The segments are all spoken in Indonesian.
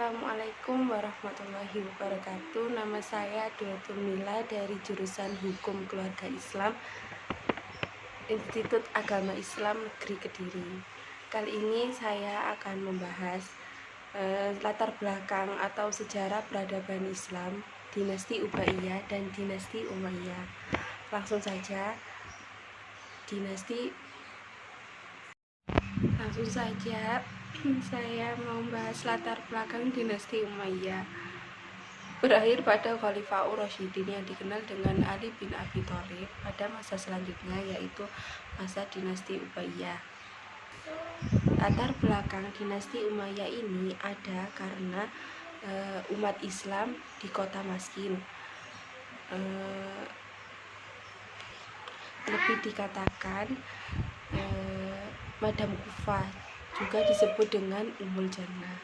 Assalamualaikum warahmatullahi wabarakatuh. Nama saya Dr. Mila dari jurusan Hukum Keluarga Islam Institut Agama Islam Negeri Kediri. Kali ini saya akan membahas latar belakang atau sejarah peradaban Islam dinasti Ubaiyah dan dinasti Umayyah. Langsung saja saya mau membahas latar belakang dinasti Umayyah. Berakhir pada Khalifah Rasyidin yang dikenal dengan Ali bin Abi Thalib pada masa selanjutnya, yaitu masa dinasti Umayyah. Latar belakang dinasti Umayyah ini ada karena umat Islam di kota Maskin, lebih dikatakan Madam Kufah, juga disebut dengan Ummul Jannah.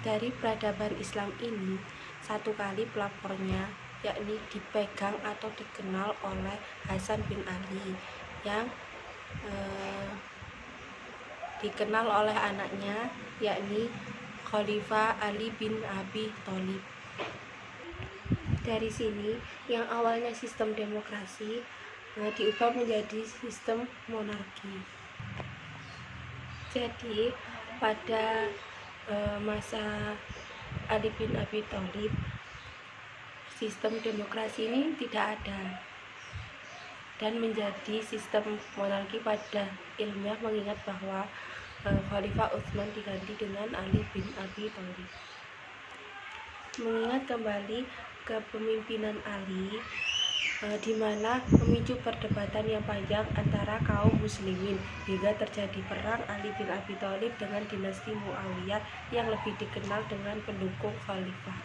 Dari peradaban Islam ini, satu kali pelapornya yakni dipegang atau dikenal oleh Hasan bin Ali yang dikenal oleh anaknya yakni Khalifah Ali bin Abi Thalib. Dari sini yang awalnya sistem demokrasi diubah menjadi sistem monarki. Jadi pada masa Ali bin Abi Thalib, sistem demokrasi ini tidak ada dan menjadi sistem monarki pada ilmiah, mengingat bahwa Khalifah Utsman diganti dengan Ali bin Abi Thalib. Mengingat kembali kepemimpinan Ali, di mana memicu perdebatan yang panjang antara kaum muslimin hingga terjadi perang Ali bin Abi Thalib dengan dinasti Muawiyah yang lebih dikenal dengan pendukung khalifah.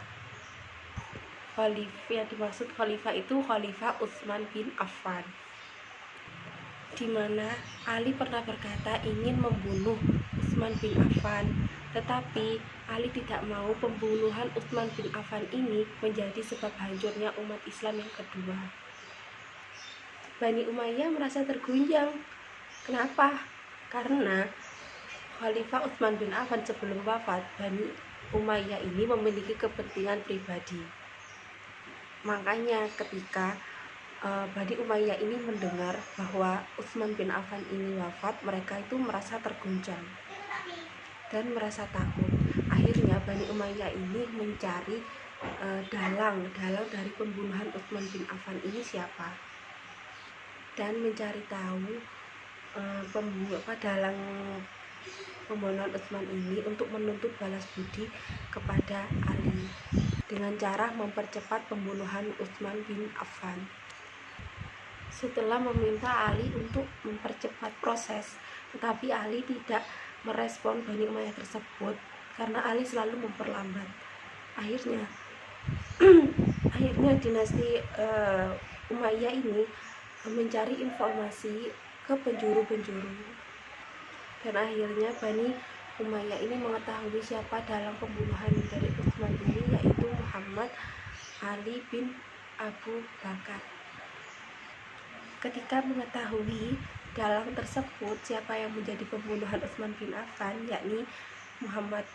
Khalifah yang dimaksud khalifah itu Khalifah Utsman bin Affan, di mana Ali pernah berkata ingin membunuh Utsman bin Affan, tetapi Ali tidak mau pembunuhan Utsman bin Affan ini menjadi sebab hancurnya umat Islam yang kedua. Bani Umayyah merasa terguncang. Kenapa? Karena Khalifah Utsman bin Affan sebelum wafat, Bani Umayyah ini memiliki kepentingan pribadi. Makanya ketika Bani Umayyah ini mendengar bahwa Utsman bin Affan ini wafat, mereka itu merasa terguncang dan merasa takut. Akhirnya Bani Umayyah ini mencari dalang dari pembunuhan Utsman bin Affan ini siapa, dan mencari tahu dalang pembunuhan Utsman ini untuk menuntut balas budi kepada Ali dengan cara mempercepat pembunuhan Utsman bin Affan. Setelah meminta Ali untuk mempercepat proses, tetapi Ali tidak merespon Bani Umayyah tersebut karena Ali selalu memperlambat. Akhirnya dinasti Umayyah ini mencari informasi ke penjuru-penjuru, dan akhirnya Bani Umayyah ini mengetahui siapa dalang pembunuhan dari Utsman ini, yaitu Muhammad Ali bin Abu Bakar. Ketika mengetahui dalang tersebut, siapa yang menjadi pembunuhan Utsman bin Affan, yakni Muhammad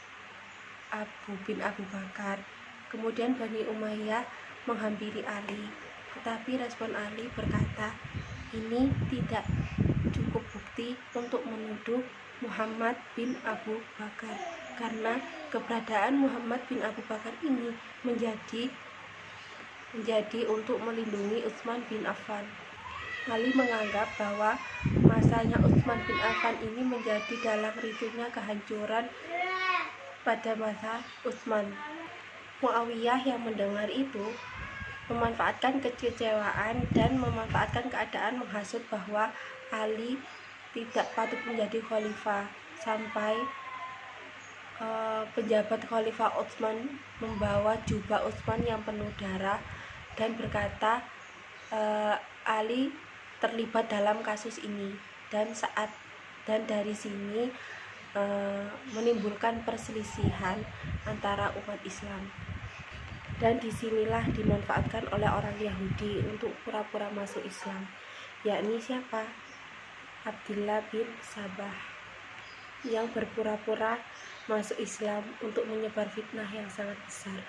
bin Abu Bakar, kemudian Bani Umayyah menghampiri Ali, tetapi respon Ali berkata, ini tidak cukup bukti untuk menuduh Muhammad bin Abu Bakar, karena keberadaan Muhammad bin Abu Bakar ini menjadi untuk melindungi Utsman bin Affan. Ali menganggap bahwa masanya Utsman bin Affan ini menjadi dalang ricuhnya kehancuran pada masa Utsman. Muawiyah yang mendengar itu memanfaatkan kekecewaan dan memanfaatkan keadaan menghasut bahwa Ali tidak patut menjadi khalifah, sampai penjabat Khalifah Utsman membawa jubah Utsman yang penuh darah dan berkata Ali terlibat dalam kasus ini, dan dari sini menimbulkan perselisihan antara umat Islam. Dan disinilah dimanfaatkan oleh orang Yahudi untuk pura-pura masuk Islam, yakni siapa? Abdullah bin Sabah. yang berpura-pura masuk Islam untuk menyebar fitnah yang sangat besar.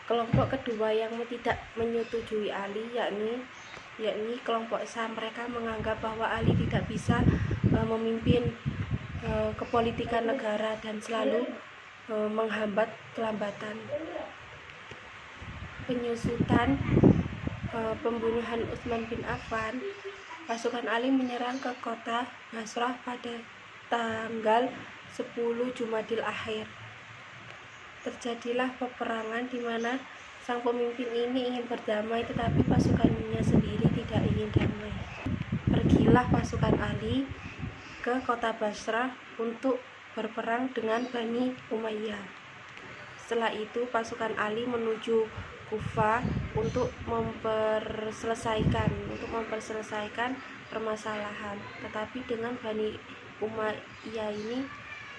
Kelompok kedua yang tidak menyetujui Ali yakni kelompok Syam. Mereka menganggap bahwa Ali tidak bisa memimpin kepolitikan negara dan selalu menghambat kelambatan penyusutan pembunuhan Utsman bin Affan. Pasukan Ali menyerang ke kota Basrah pada tanggal 10 Jumadil Akhir. Terjadilah peperangan di mana sang pemimpin ini ingin berdamai, tetapi pasukannya sendiri tidak ingin damai. Pergilah pasukan Ali ke kota Basrah untuk berperang dengan Bani Umayyah. Setelah itu pasukan Ali menuju Kufah untuk memperselesaikan permasalahan, tetapi dengan Bani Umayyah ini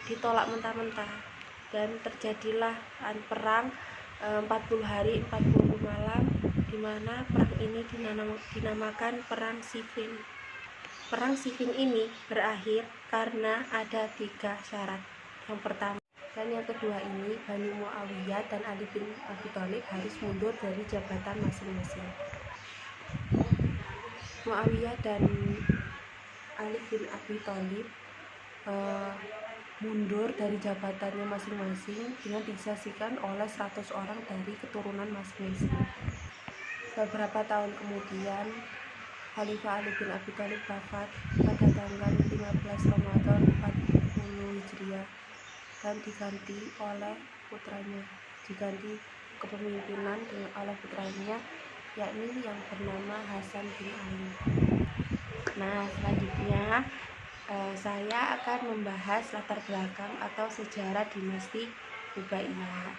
ditolak mentah-mentah dan terjadilah perang 40 hari 40 malam, di mana perang ini dinamakan Perang Siffin. Perang Siffin ini berakhir karena ada 3 syarat. Yang pertama dan yang kedua ini, Bani Muawiyah dan Ali bin Abi Thalib harus mundur dari jabatan masing-masing. Muawiyah dan Ali bin Abi Thalib mundur dari jabatannya masing-masing dengan disaksikan oleh 100 orang dari keturunan masing-masing. Beberapa tahun kemudian, Khalifah Ali bin Abi Thalib wafat pada tanggal 15 Ramadan 40 Hijriah dan diganti kepemimpinan oleh putranya, yakni yang bernama Hasan bin Ali. Nah, selanjutnya saya akan membahas latar belakang atau sejarah dinasti Ubaiyah.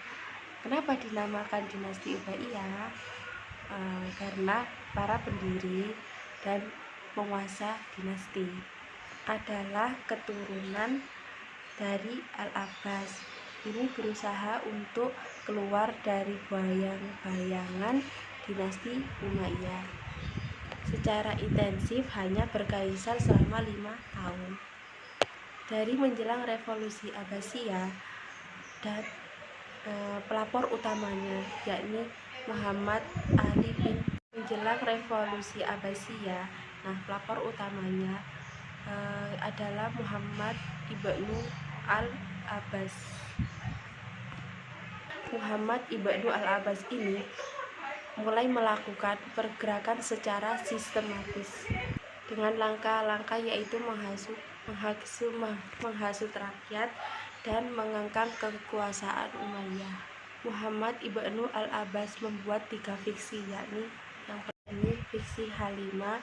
Kenapa dinamakan dinasti Ubaiyah? Karena para pendiri dan penguasa dinasti adalah keturunan dari Al-Abbas. Ini berusaha untuk keluar dari bayang-bayangan dinasti Umayyah secara intensif, hanya berkaisar selama 5 tahun. Dari menjelang revolusi Abbasiyah dan pelapor utamanya yakni Muhammad Ali bin menjelang revolusi Abbasiyah. Nah, pelapor utamanya adalah Muhammad ibnu Al-Abbas. Muhammad ibnu Al-Abbas ini mulai melakukan pergerakan secara sistematis dengan langkah-langkah yaitu menghasut rakyat dan mengangkat kekuasaan Umayyah. Muhammad ibnu Al-Abbas membuat 3 fiksi, yakni yang pertama fiksi Halimah,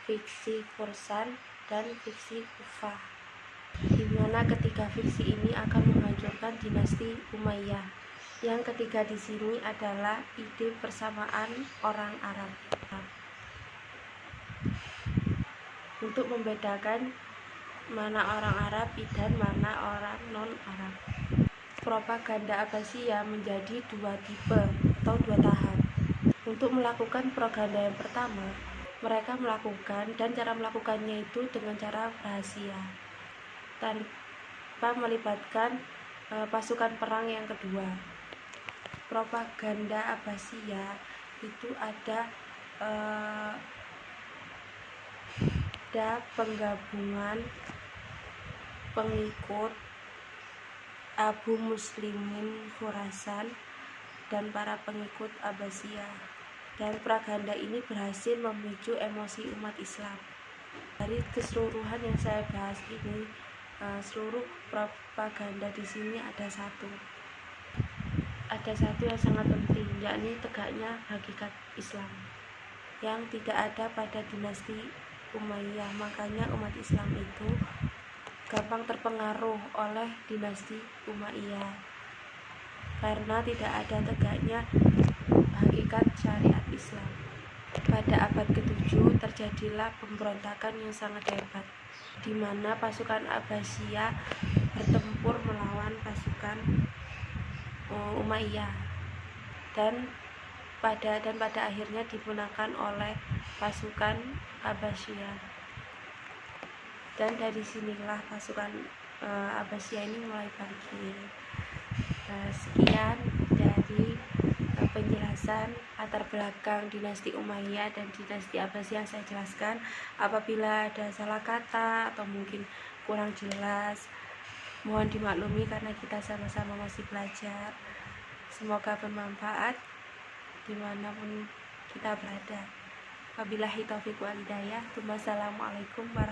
fiksi Fursan, dan fiksi Kufah, di mana ketiga fiksi ini akan menghancurkan dinasti Umayyah. Yang ketiga di sini adalah ide persamaan orang Arab untuk membedakan mana orang Arab dan mana orang non-Arab. Propaganda Abbasiyah menjadi 2 tipe atau 2 tahap. Untuk melakukan propaganda yang pertama, mereka melakukan dan cara melakukannya itu dengan cara rahasia tanpa melibatkan pasukan perang. Yang kedua, propaganda Abbasiyah itu ada penggabungan pengikut Abu Muslimin Khurasan dan para pengikut Abbasiyah, dan propaganda ini berhasil memicu emosi umat Islam. Dari keseluruhan yang saya bahas ini, seluruh propaganda di sini ada satu yang sangat penting, yakni tegaknya hakikat Islam yang tidak ada pada dinasti Umayyah. Makanya umat Islam itu gampang terpengaruh oleh dinasti Umayyah karena tidak ada tegaknya hakikat syariat Islam. Pada abad ke-7 terjadilah pemberontakan yang sangat hebat, di mana pasukan Abbasiyah bertempur melawan pasukan Umayyah dan pada akhirnya dimenangkan oleh pasukan Abbasiyah. dan dari sinilah pasukan Abbasiyah ini mulai bangkit. Sekian dari penjelasan latar belakang dinasti Umayyah dan dinasti Abbasiyah yang saya jelaskan. Apabila ada salah kata atau mungkin kurang jelas, mohon dimaklumi karena kita sama-sama masih belajar. Semoga bermanfaat dimanapun kita berada. Wabillahi taufiq wal hidayah. Wassalamualaikum warahmatullahi wabarakatuh.